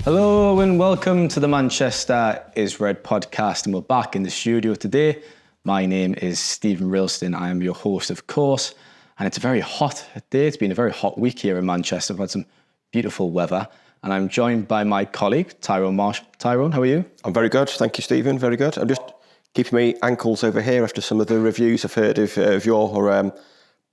Hello and welcome to the Manchester is Red podcast, and we're back in the studio today. My name is Steven Railston. I am your host, of course, and it's a very hot day. It's been a very hot week here in Manchester. We've had some beautiful weather, and I'm joined by my colleague, Tyrone Marshall. Tyrone, how are you? I'm very good, thank you, Steven. Very good. I'm just keeping my ankles over here after some of the reviews I've heard of your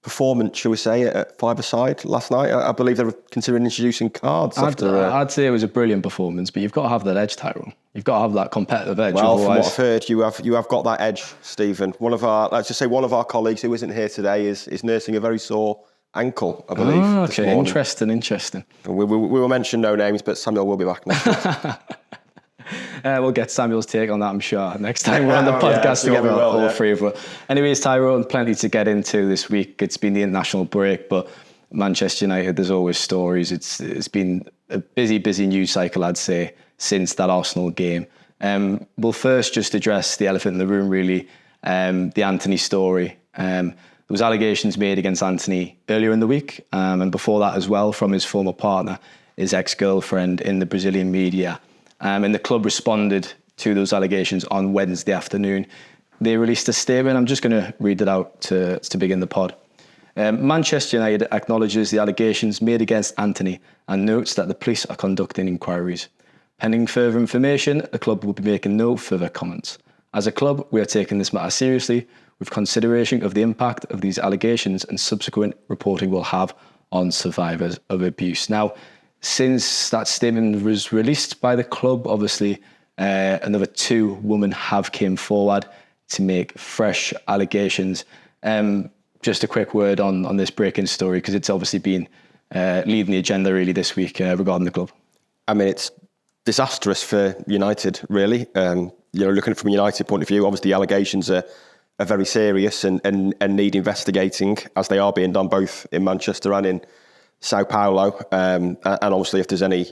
performance, shall we say, at five-a-side last night. I believe they were considering introducing cards I'd say it was a brilliant performance, but you've got to have that edge, Tyrone. You've got to have that competitive edge. Well, otherwise... from what I've heard, you have got that edge, Stephen. One of our colleagues who isn't here today is nursing a very sore ankle, I believe. Oh, okay, interesting. We will mention no names, but Samuel will be back next week. We'll get Samuel's take on that, I'm sure, next time we're on the podcast together, all three of us. Anyways, Tyrone, plenty to get into this week. It's been the international break, but Manchester United, there's always stories. It's been a busy news cycle, I'd say, since that Arsenal game. We'll first just address the elephant in the room, really, the Antony story. There was allegations made against Antony earlier in the week, and before that as well, from his former partner, his ex-girlfriend, in the Brazilian media. And the club responded to those allegations on Wednesday afternoon. They released a statement. I'm just going to read it out to begin the pod. Manchester United acknowledges the allegations made against Antony and notes that the police are conducting inquiries. Pending further information, the club will be making no further comments. As a club, we are taking this matter seriously with consideration of the impact of these allegations and subsequent reporting will have on survivors of abuse. Now, since that statement was released by the club, obviously another two women have came forward to make fresh allegations. Just a quick word on this breaking story, because it's obviously been leading the agenda really this week regarding the club. I mean, it's disastrous for United, really. Looking from a United point of view, obviously the allegations are very serious and need investigating, as they are being done both in Manchester and in Sao Paulo, and obviously if there's any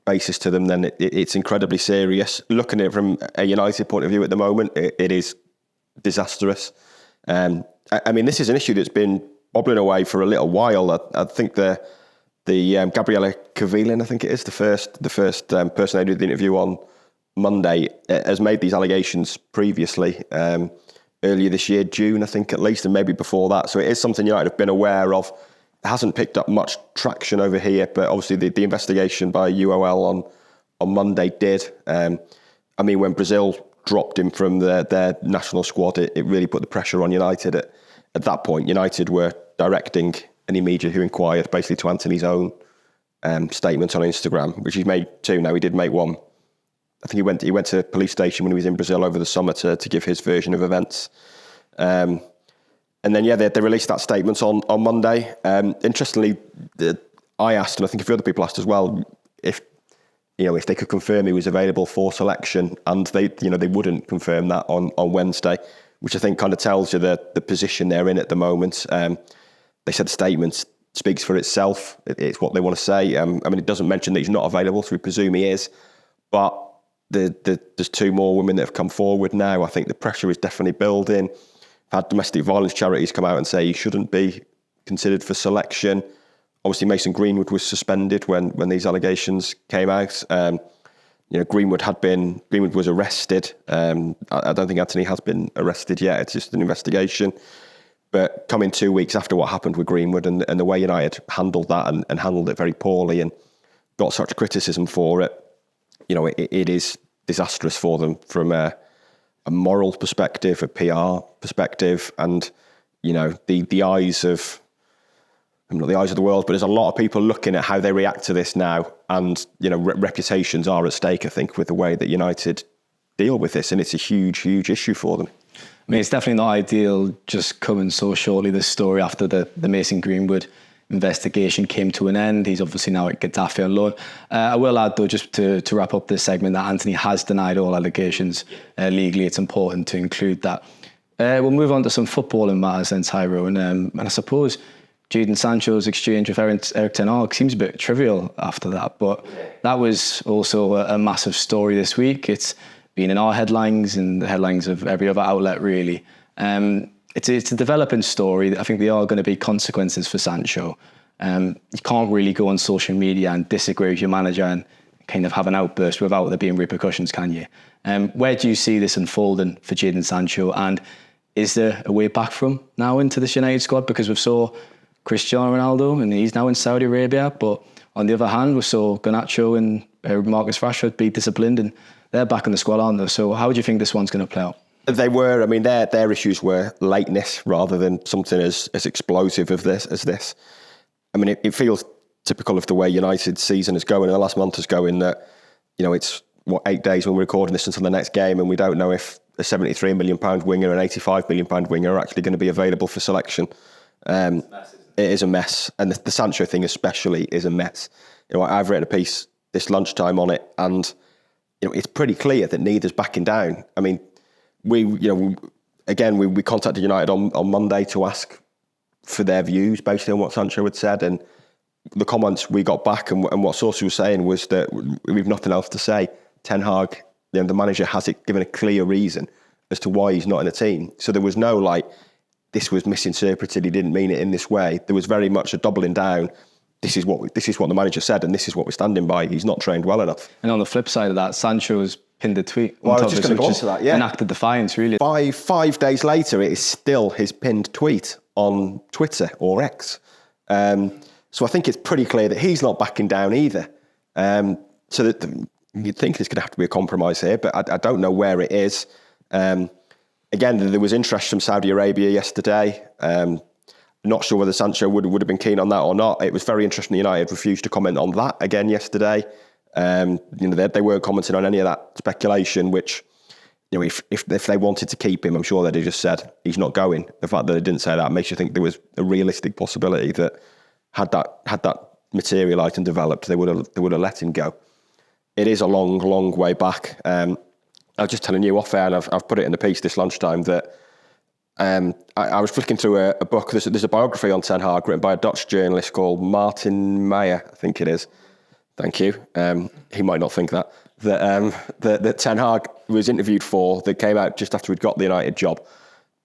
basis to them, then it's incredibly serious. Looking at it from a United point of view at the moment, it is disastrous. This is an issue that's been bobbling away for a little while. I think the Gabriella Cavillan, I think it is, the first person I did the interview on Monday, has made these allegations previously, earlier this year, June, I think at least, and maybe before that. So it is something United have been aware of. It hasn't picked up much traction over here, but obviously the investigation by UOL on Monday did. When Brazil dropped him from their national squad, it really put the pressure on United. At that point, United were directing any media who inquired basically to Antony's own statement on Instagram, which he's made two now. He did make one. I think he went to a police station when he was in Brazil over the summer to give his version of events. And then, they released that statement on Monday. Interestingly, I asked, and I think a few other people asked as well, if they could confirm he was available for selection, and they wouldn't confirm that on Wednesday, which I think kind of tells you the position they're in at the moment. They said the statement speaks for itself. It's what they want to say. It doesn't mention that he's not available, so we presume he is. But there's two more women that have come forward now. I think the pressure is definitely building. Had domestic violence charities come out and say he shouldn't be considered for selection. Obviously, Mason Greenwood was suspended when these allegations came out. Greenwood was arrested. I don't think Antony has been arrested yet. It's just an investigation. But coming 2 weeks after what happened with Greenwood and the way United handled that and handled it very poorly and got such criticism for it, it is disastrous for them from a moral perspective, a PR perspective, and the eyes of, not the eyes of the world, but there's a lot of people looking at how they react to this now, and reputations are at stake, I think, with the way that United deal with this, and it's a huge issue for them. It's definitely not ideal just coming so shortly, this story, after the Mason Greenwood investigation came to an end. He's obviously now at Getafe on loan. I will add, though, just to wrap up this segment, that Antony has denied all allegations legally. It's important to include that. We'll move on to some footballing matters then, Tyrone. And I suppose Jadon Sancho's exchange with Erik ten Hag seems a bit trivial after that, but that was also a massive story this week. It's been in our headlines and the headlines of every other outlet, really. It's a developing story. I think there are going to be consequences for Sancho. You can't really go on social media and disagree with your manager and kind of have an outburst without there being repercussions, can you? Where do you see this unfolding for Jadon Sancho? And is there a way back from now into this United squad? Because we saw Cristiano Ronaldo and he's now in Saudi Arabia, but on the other hand, we saw Garnacho and Marcus Rashford be disciplined and they're back in the squad, aren't they? So how do you think this one's going to play out? They were. I mean, their issues were lateness rather than something as explosive as this. I mean, it feels typical of the way United's season is going and the last month is going, that, you know, it's 8 days when we're recording this until the next game, and we don't know if a £73 million winger and an £85 million winger are actually going to be available for selection. It is a mess, and the Sancho thing especially is a mess. You know, I've written a piece this lunchtime on it, and you know, it's pretty clear that neither's backing down. I mean, we contacted United on Monday to ask for their views basically on what Sancho had said, and the comments we got back and what sources were saying was that we've nothing else to say. Ten Hag, you know, the manager, hasn't given a clear reason as to why he's not in the team. So there was no like, this was misinterpreted, he didn't mean it in this way. There was very much a doubling down. This is what the manager said, and this is what we're standing by. He's not trained well enough. And on the flip side of that, Sancho's pinned a tweet. Well, I was just going to go on to that, yeah. An act of defiance, really. Five days later, it is still his pinned tweet on Twitter or X. So I think it's pretty clear that he's not backing down either. So that you'd think there's going to have to be a compromise here, but I don't know where it is. Again, there was interest from Saudi Arabia yesterday. Not sure whether Sancho would have been keen on that or not. It was very interesting. United refused to comment on that again yesterday. You know, they weren't commenting on any of that speculation, which, you know, if they wanted to keep him, I'm sure they'd have just said he's not going. The fact that they didn't say that makes you think there was a realistic possibility that had that materialised and developed, they would have let him go. It is a long way back. I was just telling you off air, and I've put it in the piece this lunchtime, that I was flicking through a book. There's a biography on Ten Hag written by a Dutch journalist called Martin Meyer, I think it is. Thank you. He might not think that Ten Hag was interviewed for, that came out just after he'd got the United job.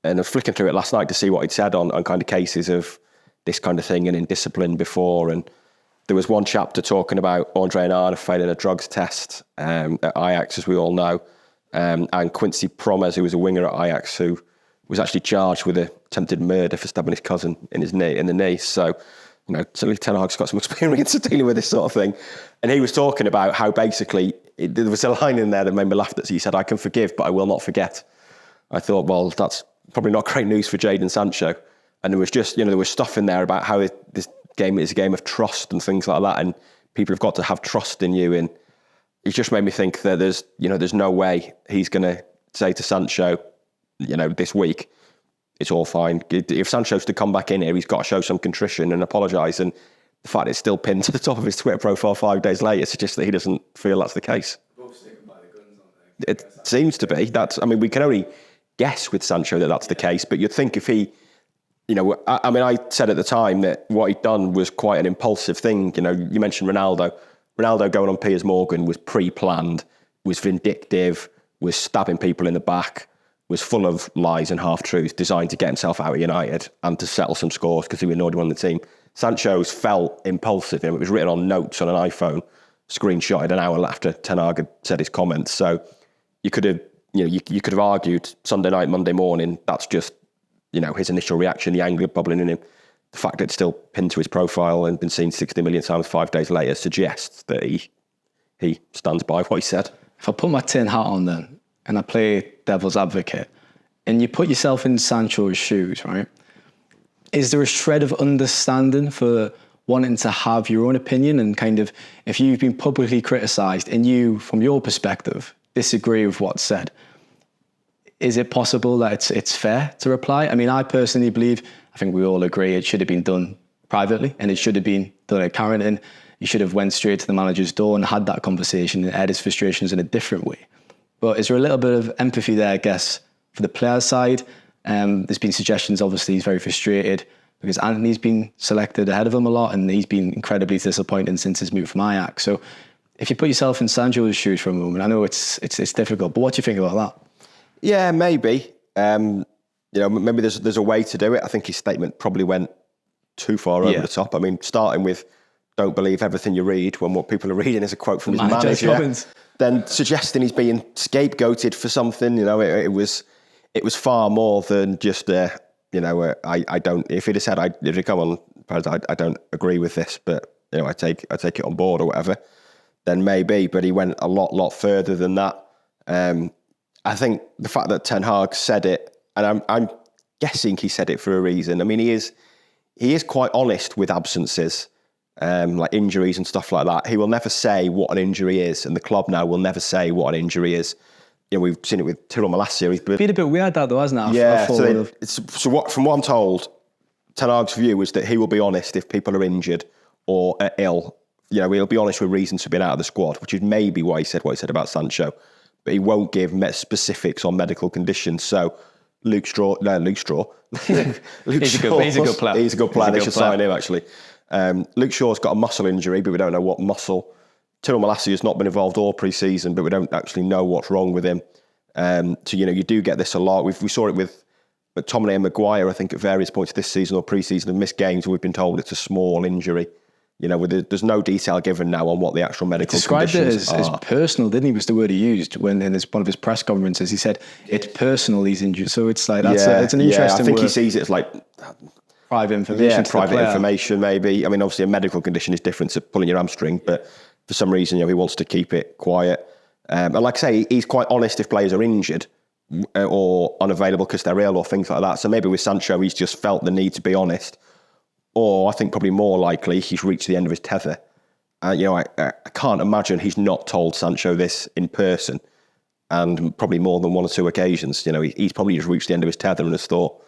And I was flicking through it last night to see what he'd said on kind of cases of this kind of thing and in discipline before. And there was one chapter talking about Andre Onana failing a drugs test at Ajax, as we all know. And Quincy Promes, who was a winger at Ajax, who was actually charged with attempted murder for stabbing his cousin in the knee. So, you know, certainly Ten Hag's got some experience of dealing with this sort of thing. And he was talking about how basically, there was a line in there that made me laugh, that he said, "I can forgive, but I will not forget." I thought, well, that's probably not great news for Jadon Sancho. And there was just, you know, there was stuff in there about how this game is a game of trust and things like that. And people have got to have trust in you. And it just made me think that there's no way he's going to say to Sancho, you know, this week, it's all fine. If Sancho's to come back in here, he's got to show some contrition and apologise. And the fact it's still pinned to the top of his Twitter profile 5 days later suggests that he doesn't feel that's the case. Both sticking by the guns, aren't they? It seems to be. We can only guess with Sancho that that's the case. But you'd think if he, you know, I mean, I said at the time that what he'd done was quite an impulsive thing. You know, you mentioned Ronaldo. Ronaldo going on Piers Morgan was pre-planned, was vindictive, was stabbing people in the back, was full of lies and half-truths, designed to get himself out of United and to settle some scores because he was annoyed him on the team. Sancho's felt impulsive. You know, it was written on notes on an iPhone, screenshotted an hour after Ten Hag had said his comments. So you could have, you know, you could have argued Sunday night, Monday morning, that's just, you know, his initial reaction, the anger bubbling in him. The fact that it's still pinned to his profile and been seen 60 million times 5 days later suggests that he stands by what he said. If I put my tin hat on then, and I play devil's advocate, and you put yourself in Sancho's shoes, right? Is there a shred of understanding for wanting to have your own opinion, and kind of, if you've been publicly criticised and you, from your perspective, disagree with what's said, is it possible that it's fair to reply? I mean, I personally believe, I think we all agree, it should have been done privately, and it should have been done at Carrington. You should have went straight to the manager's door and had that conversation and aired his frustrations in a different way. But is there a little bit of empathy there, I guess, for the player's side? There's been suggestions, obviously, he's very frustrated because Antony's been selected ahead of him a lot, and he's been incredibly disappointing since his move from Ajax. So if you put yourself in Sancho's shoes for a moment, I know it's difficult, but what do you think about that? Yeah, maybe. You know, maybe there's a way to do it. I think his statement probably went too far over the top. I mean, starting with don't believe everything you read when what people are reading is a quote from his manager, then suggesting he's being scapegoated for something, it was far more than just I don't. If he'd have said, if he'd come on, I don't agree with this, but I take it on board or whatever, then maybe. But he went a lot further than that. I think the fact that Ten Hag said it, and I'm guessing he said it for a reason. I mean, he is quite honest with absences, like injuries and stuff like that. He will never say what an injury is, and the club now will never say what an injury is. We've seen it with Tyrone Marshall. It's been a bit weird that though, hasn't it? Yeah. From what I'm told, Ten Hag's view is that he will be honest if people are injured or are ill. He'll be honest with reasons for being out of the squad, which is maybe why he said what he said about Sancho. But he won't give specifics on medical conditions. So Luke Shaw. He's a good player. He's a good player. They should sign him, actually. Luke Shaw's got a muscle injury, but we don't know what muscle. Tyrone Marshall has not been involved all pre-season, but we don't actually know what's wrong with him. So, you do get this a lot. We saw it with McTominay and Maguire, I think, at various points this season or pre-season have missed games. We've been told it's a small injury. There's no detail given now on what the actual medical conditions are. Described it as personal, didn't he? Was the word he used when in one of his press conferences. He said it's personal. He's injured, so it's like it's an interesting. I think word. He sees it as like private information. Private information, maybe. I mean, obviously, a medical condition is different to pulling your hamstring, but for some reason, he wants to keep it quiet. And like I say, he's quite honest if players are injured or unavailable because they're ill or things like that. So maybe with Sancho, he's just felt the need to be honest. Or I think probably more likely he's reached the end of his tether. I can't imagine he's not told Sancho this in person, and probably more than one or two occasions. He's probably just reached the end of his tether and has thought,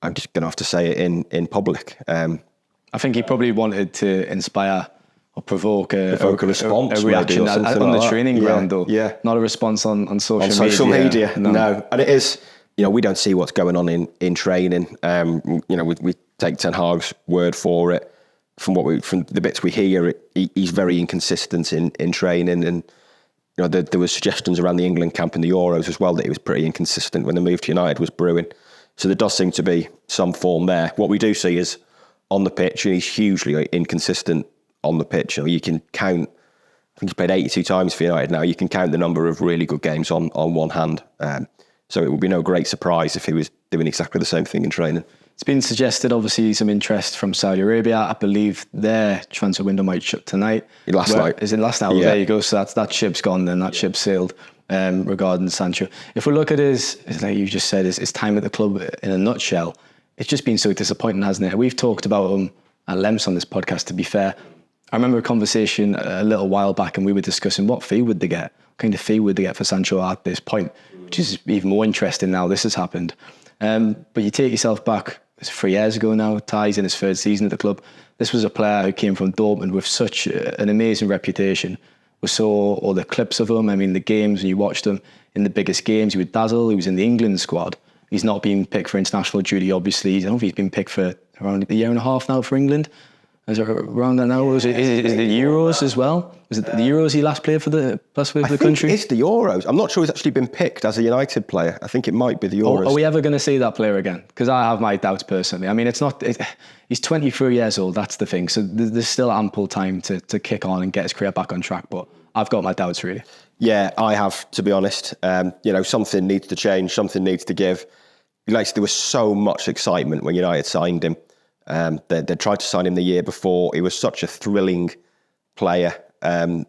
I'm just going to have to say it in public. I think he probably wanted to inspire or provoke a response, a reaction on the training ground, though. Yeah. Not a response on social media. On social media, no. And it is, we don't see what's going on in training. We take Ten Hag's word for it. From the bits we hear, he's very inconsistent in training, and there was suggestions around the England camp in the Euros as well that he was pretty inconsistent when the move to United was brewing. So there does seem to be some form there. What we do see is on the pitch, he's hugely inconsistent on the pitch. You can count, I think he's played 82 times for United now. You can count the number of really good games on one hand. So it would be no great surprise if he was doing exactly the same thing in training. It's been suggested, obviously, some interest from Saudi Arabia. I believe their transfer window might shut tonight. Last night? Yeah. There you go. So that ship's gone then. That ship sailed regarding Sancho. If we look at his, like you just said, his time at the club in a nutshell, it's just been so disappointing, hasn't it? We've talked about him at length on this podcast, to be fair. I remember a conversation a little while back and we were discussing what fee would they get? What kind of fee would they get for Sancho at this point? Which is even more interesting now this has happened. But you take yourself back, it's 3 years ago now, Ty's in his third season at the club. This was a player who came from Dortmund with such an amazing reputation. We saw all the clips of him. I mean, the games, when you watched him in the biggest games, he would dazzle. He was in the England squad. He's not been picked for international duty, obviously. I don't think he's been picked for around a year and a half now for England. Is it around that now? Is it the Euros as well? Was it the Euros he last played for the country? It's the Euros. I'm not sure he's actually been picked as a United player. I think it might be the Euros. Are we ever going to see that player again? Because I have my doubts personally. I mean, he's 23 years old. That's the thing. So there's still ample time to kick on and get his career back on track. But I've got my doubts, really. Yeah, I have, to be honest. Something needs to change. Something needs to give. There was so much excitement when United signed him. They tried to sign him the year before. He was such a thrilling player. Not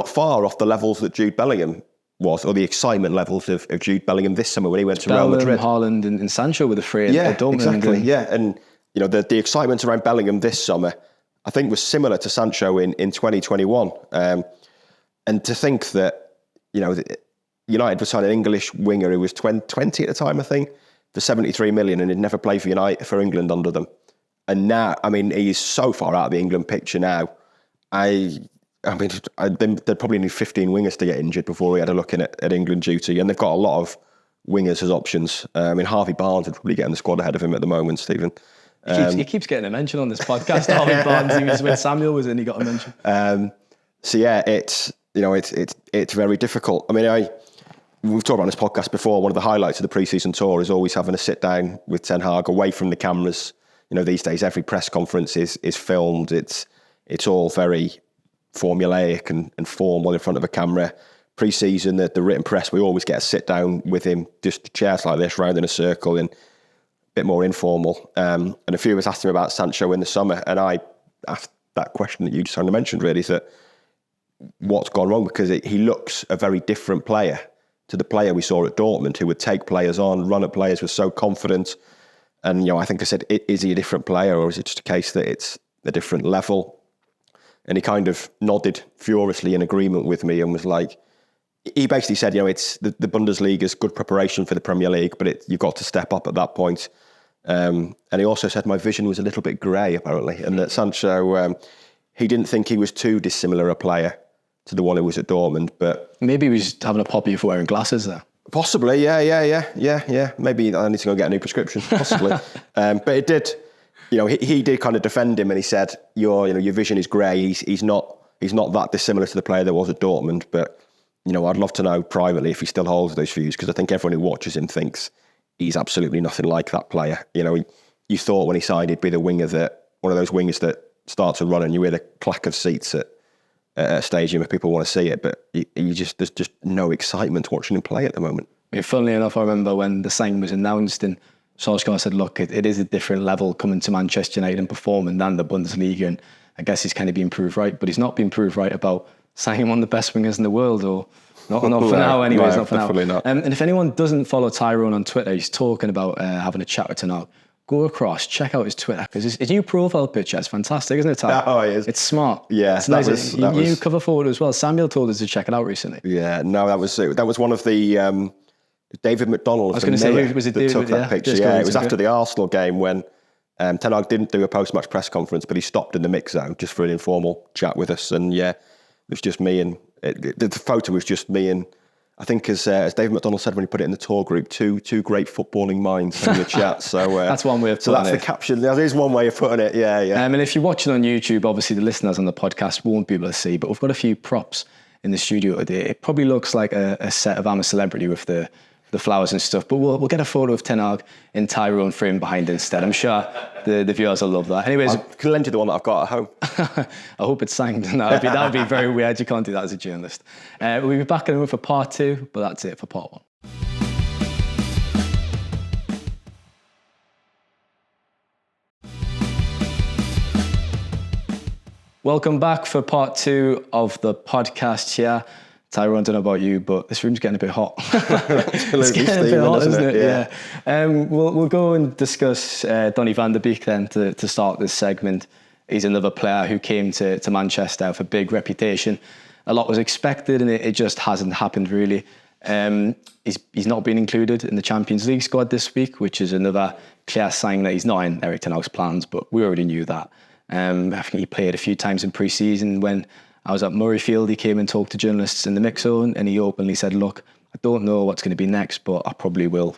far off the levels that Jude Bellingham was, or the excitement levels of Jude Bellingham this summer when he went to Real Madrid. Hojlund and Sancho were the three at Dortmund. Exactly. And the excitement around Bellingham this summer, I think, was similar to Sancho in 2021. And to think that United was signing an English winger who was 20 at the time, I think, for 73 million, and he'd never played for England under them. And now, I mean, he's so far out of the England picture now. I mean, they'd probably need 15 wingers to get injured before we had a look at England duty. And they've got a lot of wingers as options. I mean, Harvey Barnes would probably get in the squad ahead of him at the moment, Stephen. He keeps getting a mention on this podcast. Harvey Barnes, he was when Samuel was in, he got a mention. So yeah, it's very difficult. I mean, we've talked about this podcast before. One of the highlights of the pre-season tour is always having a sit down with Ten Hag away from the cameras, these days every press conference is filmed. It's all very formulaic and formal in front of a camera. Pre-season, the written press, we always get a sit down with him, just chairs like this, round in a circle, and a bit more informal. And a few of us asked him about Sancho in the summer, and I asked that question that you just kind of mentioned, really, is that what's gone wrong? Because he looks a very different player to the player we saw at Dortmund, who would take players on, run at players, was so confident. And, I think I said, is he a different player, or is it just a case that it's a different level? And he kind of nodded furiously in agreement with me and was like, he basically said, it's the Bundesliga's good preparation for the Premier League, but you've got to step up at that point. And he also said my vision was a little bit grey, apparently, and that Sancho, he didn't think he was too dissimilar a player to the one who was at Dortmund, but maybe he was having a poppy for wearing glasses there. Possibly, yeah. Maybe I need to go get a new prescription, possibly. But it did, he did kind of defend him, and he said, your vision is grey. He's not that dissimilar to the player that was at Dortmund, but I'd love to know privately if he still holds those views, because I think everyone who watches him thinks he's absolutely nothing like that player. You thought when he signed he'd be the winger one of those wingers that starts to run and you hear the clack of seats at a stadium if people want to see it, but there's just no excitement watching him play at the moment. Funnily enough, I remember when the signing was announced and Solskjaer said, look, it is a different level coming to Manchester United and performing than the Bundesliga, and I guess he's kind of been proved right, but he's not been proved right about signing one of the best wingers in the world, or not for now anyways, not for now. Not. And if anyone doesn't follow Tyrone on Twitter, he's talking about having a chat with Ten Hag. Go across, check out his Twitter, because his new profile picture is fantastic, isn't it, Ty? Oh, it is. It's smart. Yeah, it's nice. You cover photo as well. Samuel told us to check it out recently. Yeah, no, that was one of the David McDonald. I was going to say, was it that David? Took that picture. Yeah, it was after the Arsenal game when Ten Hag didn't do a post-match press conference, but he stopped in the mix zone just for an informal chat with us, and it was just me and the photo was just me and. I think, as David McDonald said when he put it in the tour group, two great footballing minds in the chat. So that's one way of putting it. So that's the caption. That is one way of putting it. Yeah. And if you're watching on YouTube, obviously the listeners on the podcast won't be able to see, but we've got a few props in the studio today. It probably looks like a set of I'm a Celebrity with the flowers and stuff, but we'll get a photo of Ten Hag in Tyrone frame behind instead. I'm sure the viewers will love that. Anyways, I can lend you the one that I've got at home. I hope it's signed. That would be very weird. You can't do that as a journalist. We'll be back in a moment for part 2, but that's it for part 1. Welcome back for part 2 of the podcast here. Tyrone, I don't know about you, but this room's getting a bit hot. It's getting a bit hot, isn't it? Yeah. We'll go and discuss Donny van der Beek then to start this segment. He's another player who came to Manchester with a big reputation. A lot was expected, and it just hasn't happened really. He's not been included in the Champions League squad this week, which is another clear sign that he's not in Erik ten Hag's plans, but we already knew that. I think he played a few times in pre-season. When I was at Murrayfield, he came and talked to journalists in the mix zone, and he openly said, look, I don't know what's going to be next, but I probably will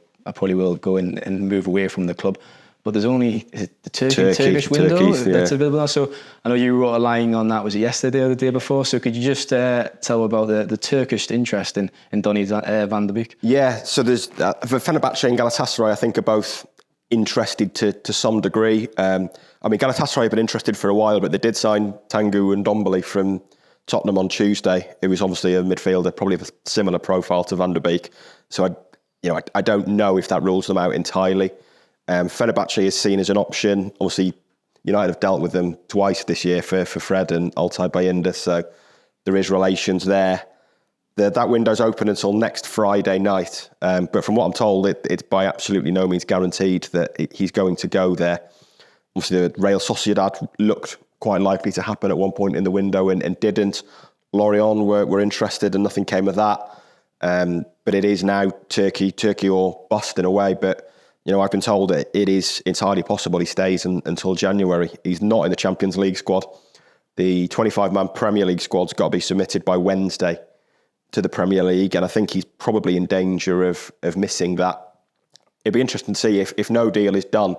go in and move away from the club. But there's only the Turkish window that's available now. So I know you wrote a line on that, was it yesterday or the day before? So could you just tell about the Turkish interest in Donny van der Beek? Yeah, so there's Fenerbahce and Galatasaray, I think, are both interested to some degree. Galatasaray have been interested for a while, but they did sign Tanguy Ndombele from Tottenham on Tuesday. It was obviously a midfielder, probably of a similar profile to Van der Beek. So I don't know if that rules them out entirely. Fenerbahce is seen as an option. Obviously, United have dealt with them twice this year for Fred and Altay Bayındır, so there is relations there. That window's open until next Friday night, but from what I'm told, it's by absolutely no means guaranteed that he's going to go there. Obviously, the Real Sociedad looked quite likely to happen at one point in the window and didn't. Lorient were interested and nothing came of that. But it is now Turkey or bust in a way. But, I've been told that it is entirely possible he stays until January. He's not in the Champions League squad. The 25-man Premier League squad's got to be submitted by Wednesday to the Premier League, and I think he's probably in danger of missing that. It'd be interesting to see if no deal is done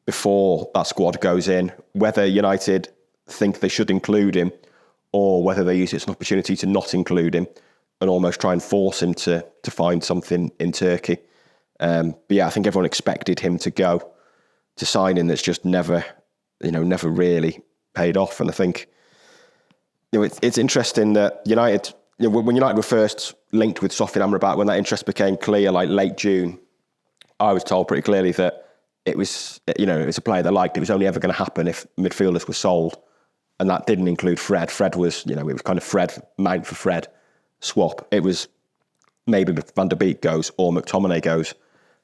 before that squad goes in, whether United think they should include him or whether they use it as an opportunity to not include him and almost try and force him to find something in Turkey. But yeah, I think everyone expected him to go. signing that's just never really paid off. And I think, it's interesting that United, when United were first linked with Sofyan Amrabat, when that interest became clear, like late June, I was told pretty clearly that it was a player they liked. It was only ever going to happen if midfielders were sold. And that didn't include Fred. Fred was, it was kind of Fred, Mount for Fred swap. It was maybe Van der Beek goes or McTominay goes.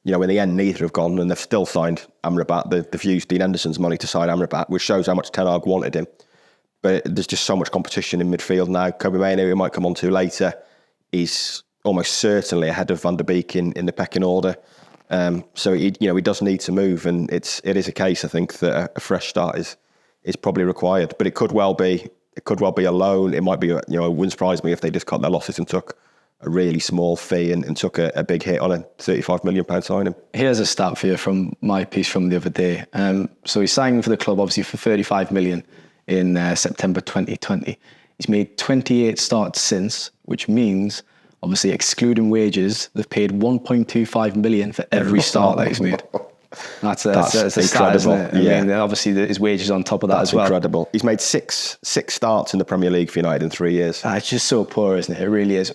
In the end, neither have gone, and they've still signed Amrabat. They've used Dean Henderson's money to sign Amrabat, which shows how much Ten Hag wanted him. But there's just so much competition in midfield now. Kobe Mainoo, who we might come on to later, is almost certainly ahead of Van der Beek in the pecking order. So he does need to move, and it is a case, I think, that a fresh start is probably required. But it could well be a loan. It might be, it wouldn't surprise me if they just cut their losses and took a really small fee and took a big hit on a £35 million signing. Here's a stat for you from my piece from the other day. So he signed for the club, obviously, for £35 million in September 2020. He's made 28 starts since, which means, obviously, excluding wages, they've paid £1.25 million for every start that he's made. That's a stat, isn't it? I mean, obviously, his wages on top of that as well. That's incredible. He's made six starts in the Premier League for United in 3 years. It's just so poor, isn't it? It really is.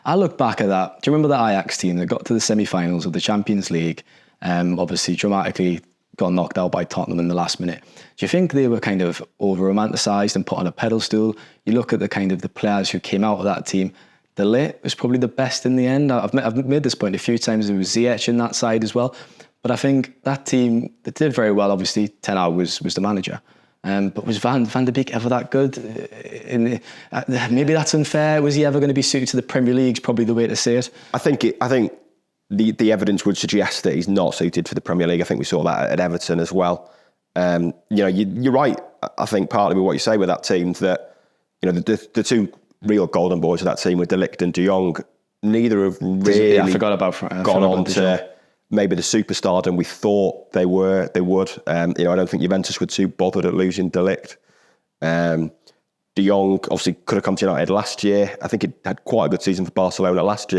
I look back at that. Do you remember the Ajax team that got to the semi-finals of the Champions League? Obviously, dramatically got knocked out by Tottenham in the last minute. Do you think they were kind of over-romanticised and put on a pedestal? You look at the kind of the players who came out of that team. De Ligt was probably the best in the end. I've made this point a few times. There was Ziyech in that side as well. But I think that team, they did very well. Obviously, Ten Hag was the manager. But was Van der Beek ever that good? Maybe that's unfair. Was he ever going to be suited to the Premier League? Is probably the way to say it. I think the evidence would suggest that he's not suited for the Premier League. I think we saw that at Everton as well. You're right. I think partly with what you say with that team that the two real golden boys of that team were De Ligt and De Jong. Neither have really I forgot about gone on to maybe the superstardom we thought they would. I don't think Juventus were too bothered at losing De Ligt. De Jong obviously could have come to United last year. I think he had quite a good season for Barcelona last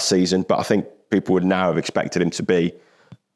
season, but I think people would now have expected him to be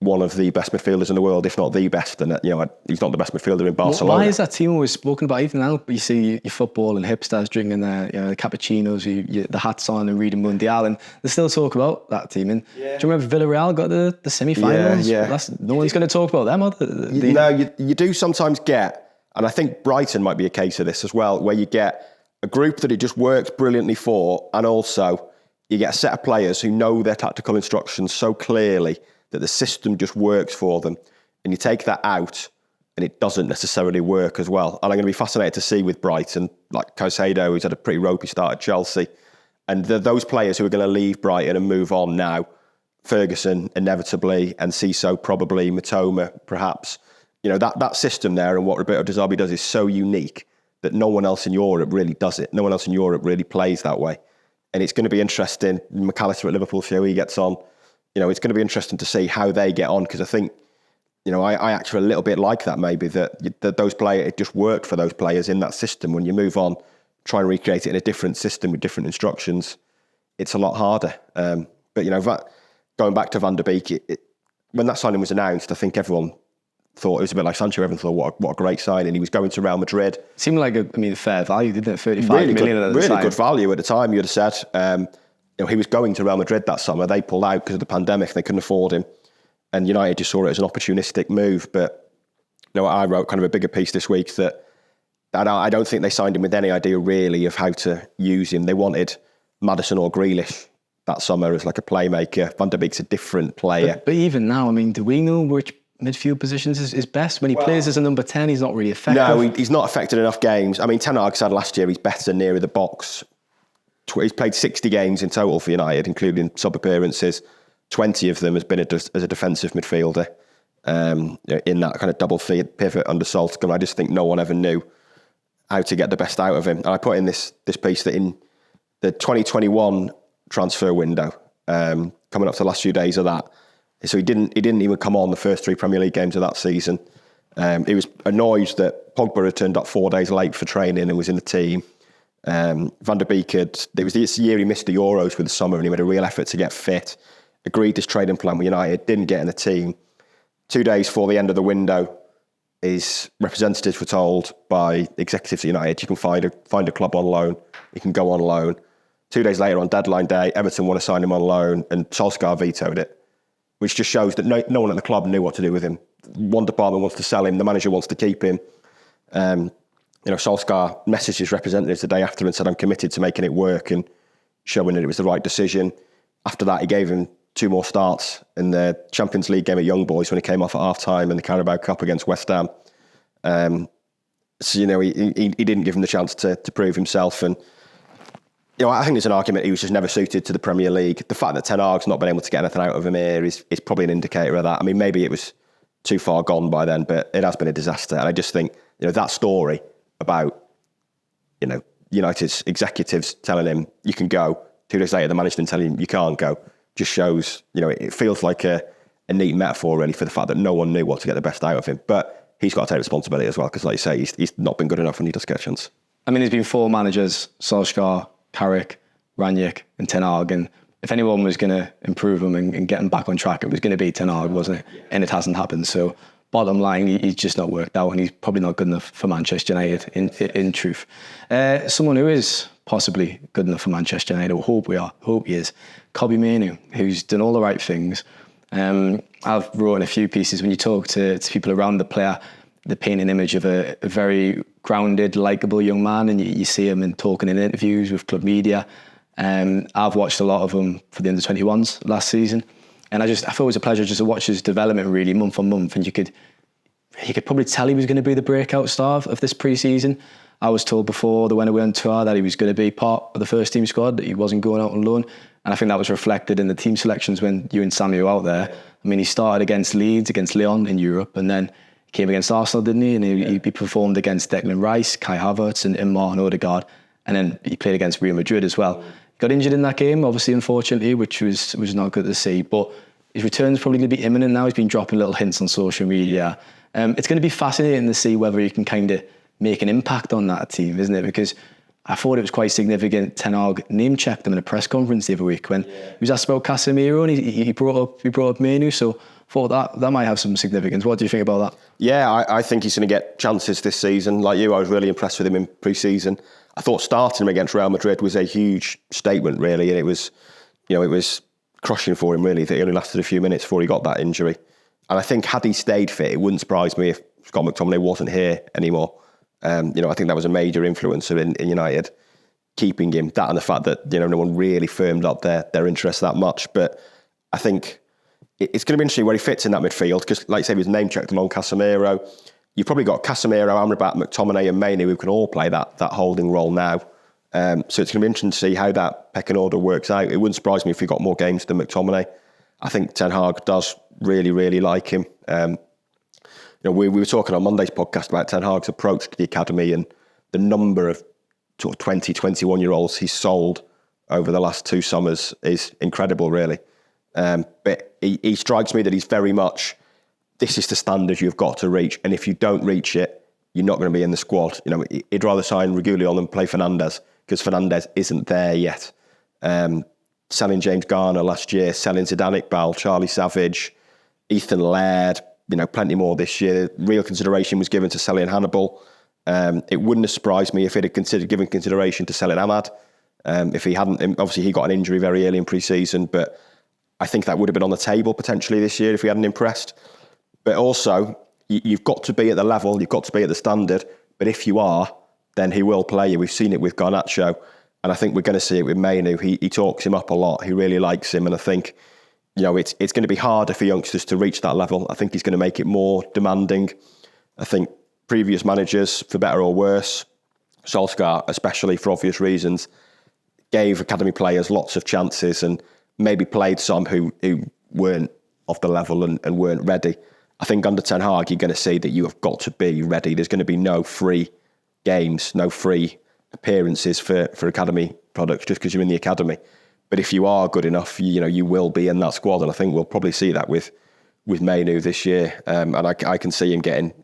one of the best midfielders in the world, if not the best. And he's not the best midfielder in Barcelona. Why is that team always spoken about? Even now, you see your football and hipsters drinking the cappuccinos, the hats on, and reading Mundial, and they still talk about that team. And do you remember Villarreal got the semi-finals? Yeah. No one's going to talk about them. You do sometimes get, and I think Brighton might be a case of this as well, where you get a group that it just works brilliantly for, and also you get a set of players who know their tactical instructions so clearly that the system just works for them, and you take that out and it doesn't necessarily work as well. And I'm going to be fascinated to see with Brighton, like Caicedo, who's had a pretty ropey start at Chelsea, and those players who are going to leave Brighton and move on now, Ferguson inevitably, and Enciso probably, Mitoma perhaps. That system there and what Roberto De Zerbi does is so unique that no one else in Europe really does it. No one else in Europe really plays that way. And it's going to be interesting. McAllister at Liverpool, see how he gets on. It's going to be interesting to see how they get on, because I think, I actually a little bit like that maybe, that those players, it just worked for those players in that system. When you move on, try and recreate it in a different system with different instructions, it's a lot harder. But, going back to Van der Beek, when that signing was announced, I think everyone thought it was a bit like Sancho. Everyone thought, what a great signing. He was going to Real Madrid. Seemed like fair value, didn't it? 35 million at the time. Really good value at the time, you'd have said. He was going to Real Madrid that summer. They pulled out because of the pandemic. They couldn't afford him. And United just saw it as an opportunistic move. But I wrote kind of a bigger piece this week that I don't think they signed him with any idea really of how to use him. They wanted Maddison or Grealish that summer as like a playmaker. Van der Beek's a different player. But even now, do we know which midfield positions is best? When he plays as a number 10, he's not really effective. No, he's not affected enough games. Ten Hag said last year he's better nearer the box. He's played 60 games in total for United, including sub-appearances. 20 of them has been as a defensive midfielder in that kind of double pivot under Salzburg. I just think no one ever knew how to get the best out of him. And I put in this piece that in the 2021 transfer window, coming up to the last few days of that, so he didn't even come on the first 3 Premier League games of that season. He was annoyed that Pogba had turned up 4 days late for training and was in the team. Van der Beek it was this year he missed the Euros for the summer and he made a real effort to get fit, agreed this training plan with United, didn't get in the team. 2 days before the end of the window, his representatives were told by executives at United, you can find a club on loan, you can go on loan. 2 days later, on deadline day, Everton want to sign him on loan, and Solskjaer vetoed it, which just shows that no one at the club knew what to do with him. One department wants to sell him, the manager wants to keep him. Solskjaer messaged his representatives the day after and said, I'm committed to making it work and showing that it was the right decision. After that, he gave him 2 more starts in the Champions League game at Young Boys when he came off at half-time, and the Carabao Cup against West Ham. He didn't give him the chance to prove himself. And I think there's an argument he was just never suited to the Premier League. The fact that Ten Hag's not been able to get anything out of him here is probably an indicator of that. I mean, maybe it was too far gone by then, but it has been a disaster. And I just think, that story about, United's executives telling him you can go, 2 days later the management telling him you can't go, just shows, it feels like a neat metaphor really for the fact that no one knew what to get the best out of him. But he's got to take responsibility as well, because like you say, he's not been good enough when he does get a chance. I mean, there's been 4 managers, Solskjaer, Carrick, Rangnick and Ten Hag, and if anyone was going to improve him and get him back on track, it was going to be Ten Hag, wasn't it? And it hasn't happened. So bottom line, he's just not worked out, and he's probably not good enough for Manchester United in truth. Someone who is possibly good enough for Manchester United, or hope he is, Kobbie Mainoo, who's done all the right things. I've written a few pieces. When you talk to people around the player, they paint an image of a very grounded, likeable young man, and you see him talking in interviews with club media. I've watched a lot of him for the under-21s last season, and I thought it was a pleasure just to watch his development really month on month, and you could probably tell he was going to be the breakout star of this pre-season. I was told before they went away on tour that he was going to be part of the first team squad, that he wasn't going out on loan, and I think that was reflected in the team selections when you and Samuel were out there. I mean, he started against Leeds, against Lyon in Europe, and then came against Arsenal, didn't he? And he performed against Declan Rice, Kai Havertz and Martin Odegaard, and then he played against Real Madrid as well. Got injured in that game, obviously, unfortunately, which was not good to see. But his return's probably going to be imminent now. He's been dropping little hints on social media. It's going to be fascinating to see whether he can kind of make an impact on that team, isn't it? Because I thought it was quite significant. Ten Hag name-checked him in a press conference the other week when he was asked about Casemiro, and he brought up Mainoo. So I thought that might have some significance. What do you think about that? Yeah, I think he's going to get chances this season. Like you, I was really impressed with him in pre-season. I thought starting him against Real Madrid was a huge statement, really, and it was crushing for him, really, that he only lasted a few minutes before he got that injury. And I think had he stayed fit, it wouldn't surprise me if Scott McTominay wasn't here anymore. I think that was a major influencer in United, keeping him. That and the fact that no one really firmed up their interest that much. But I think it's going to be interesting where he fits in that midfield, because, like I say, he was name-checked along Casemiro. You've probably got Casemiro, Amrabat, McTominay and Mainoo who can all play that holding role now. So it's going to be interesting to see how that pecking order works out. It wouldn't surprise me if he got more games than McTominay. I think Ten Hag does really, really like him. We were talking on Monday's podcast about Ten Hag's approach to the academy and the number of sort of 20, 21-year-olds he's sold over the last 2 summers is incredible, really. But he strikes me that he's very much, this is the standard you've got to reach, and if you don't reach it, you're not going to be in the squad. He'd rather sign Reguilón than play Fernandes, because Fernandes isn't there yet. Selling James Garner last year, selling Zidane Iqbal, Charlie Savage, Ethan Laird, plenty more this year. Real consideration was given to selling Hannibal. It wouldn't have surprised me if it had given consideration to selling Ahmad. If he hadn't, obviously he got an injury very early in pre-season, but I think that would have been on the table potentially this year if he hadn't impressed. But also, you've got to be at the level, you've got to be at the standard, but if you are, then he will play you. We've seen it with Garnacho, and I think we're going to see it with Mainoo. He talks him up a lot. He really likes him, and I think it's going to be harder for youngsters to reach that level. I think he's going to make it more demanding. I think previous managers, for better or worse, Solskjaer especially for obvious reasons, gave academy players lots of chances and maybe played some who weren't of the level and weren't ready. I think under Ten Hag, you're going to see that you have got to be ready. There's going to be no free games, no free appearances for academy products just because you're in the academy. But if you are good enough, you will be in that squad, and I think we'll probably see that with Mainoo this year. And I can see him getting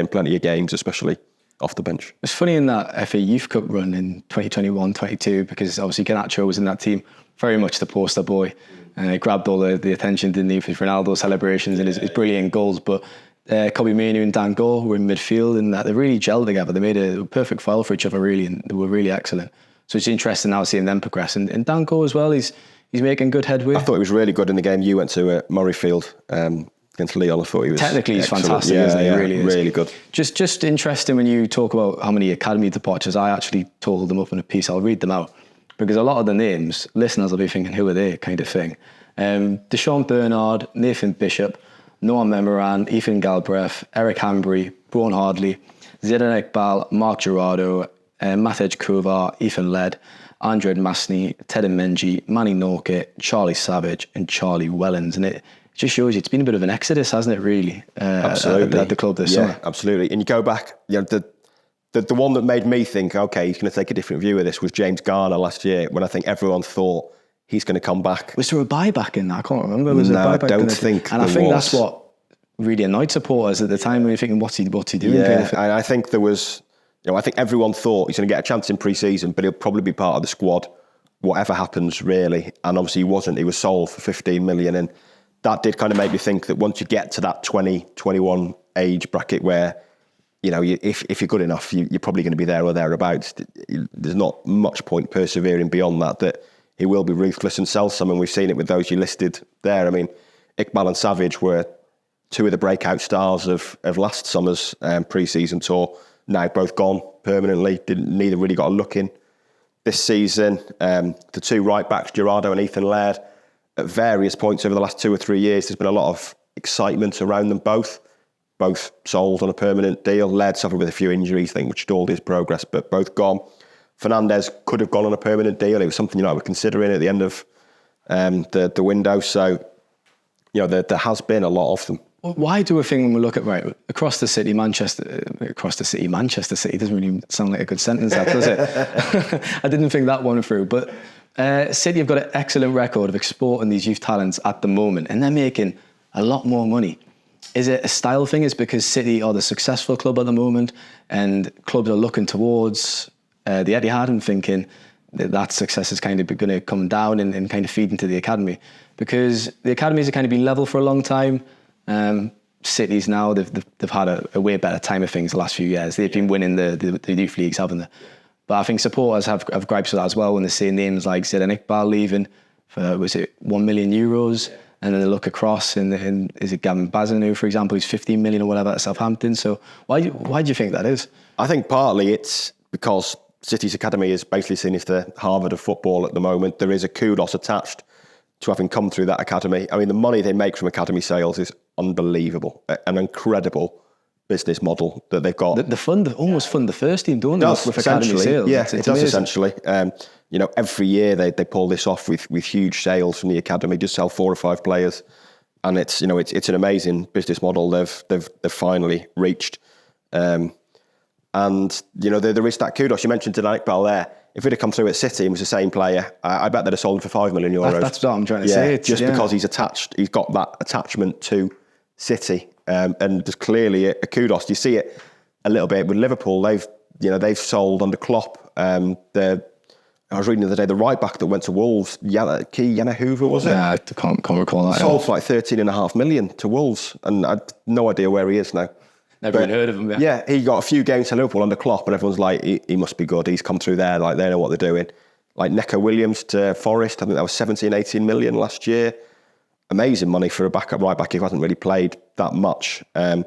plenty of games, especially off the bench. It's funny in that FA Youth Cup run in 2021-22, because obviously Garnacho was in that team very much the poster boy. And it grabbed all the attention, didn't he, for Ronaldo's celebrations and his brilliant goals. But Kobbie Mainoo and Dan Gore were in midfield, and that they really gelled together. They made a perfect foil for each other, really, and they were really excellent. So it's interesting now seeing them progress. And Dan Gore as well, he's making good headway. I thought he was really good in the game you went to at Murrayfield against Leon. I thought he was technically he's excellent. fantastic, isn't he? Yeah, Really is. Really good. Just interesting when you talk about how many academy departures. I actually totaled them up in a piece. I'll read them out because a lot of the names, listeners will be thinking, who are they, kind of thing. Deshaun Bernard, Nathan Bishop, Noah Memoran, Ethan Galbraith, Eric Hanbury, Braun Hardley, Zidane Iqbal, Mark Gerardo, Matej Kovar, Ethan Led, Andred Masny, Ted Menji, Manny Norkett, Charlie Savage and Charlie Wellens. And it just shows you it's been a bit of an exodus, hasn't it, really? Absolutely. At the club this summer. Yeah, absolutely. And you go back, the one that made me think, okay, he's going to take a different view of this was James Garner last year, when I think everyone thought he's going to come back. Was there a buyback in that? I can't remember. Was no, a buyback I don't think and I think that's what really annoyed supporters at the time when you're thinking, what's he doing? Yeah, and I think there was, I think everyone thought he's going to get a chance in pre-season, but he'll probably be part of the squad, whatever happens, really. And obviously he wasn't. He was sold for 15 million. And that did kind of make me think that once you get to that 20, 21 age bracket where, if you're good enough, you're probably going to be there or thereabouts. There's not much point persevering beyond that he will be ruthless and sell some. And we've seen it with those you listed there. I mean, Iqbal and Savage were two of the breakout stars of last summer's pre-season tour. Now both gone permanently. Neither really got a look in this season. The two right backs, Gerardo and Ethan Laird, at various points over the last 2 or 3 years, there's been a lot of excitement around them both. Both sold on a permanent deal. Laird suffered with a few injuries, I think, which stalled his progress, but both gone. Fernandez could have gone on a permanent deal. It was something we're considering at the end of the window. So, there has been a lot of them. Why do a thing when we look at, across the city, Manchester City doesn't really sound like a good sentence, that, does it? I didn't think that one through. But City have got an excellent record of exporting these youth talents at the moment, and they're making a lot more money. Is it a style thing? Is because City are the successful club at the moment, and clubs are looking towards the Etihad and thinking that success is kind of going to come down and kind of feed into the academy? Because the academies have kind of been level for a long time. Cities now, they've had a way better time of things the last few years. They've been winning the youth leagues, haven't they? But I think supporters have gripes with that as well when they see names like Zidane Iqbal leaving for, was it €1 million? And then they look across and is it Gavin Bazinu, for example, who's 15 million or whatever at Southampton. So why do you think that is? I think partly it's because City's academy is basically seen as the Harvard of football at the moment. There is a kudos attached to having come through that academy. I mean, the money they make from academy sales is unbelievable. An incredible business model that they've got. They almost fund the first team, don't they? With academy sales. Yeah, it does essentially. Every year they pull this off with huge sales from the academy, just sell 4 or 5 players. And it's an amazing business model they've finally reached. There is that kudos. You mentioned Jadon Iqbal there. If he'd have come through at City and was the same player, I bet they'd have sold him for €5 million. That's what I'm trying to say. Because he's attached, he's got that attachment to City, and there's clearly a kudos. You see it a little bit with Liverpool. They've sold under Klopp. I was reading the other day the right back that went to Wolves, Yana Hoover, was it? Yeah, I can't recall that. Sold for like 13.5 million to Wolves, and I had no idea where he is now. Never even heard of him. Yeah, he got a few games to Liverpool under Klopp, and everyone's like, he must be good. He's come through there, like they know what they're doing. Like Neco Williams to Forest, I think that was 17, 18 million last year. Amazing money for a backup right back who hasn't really played that much. But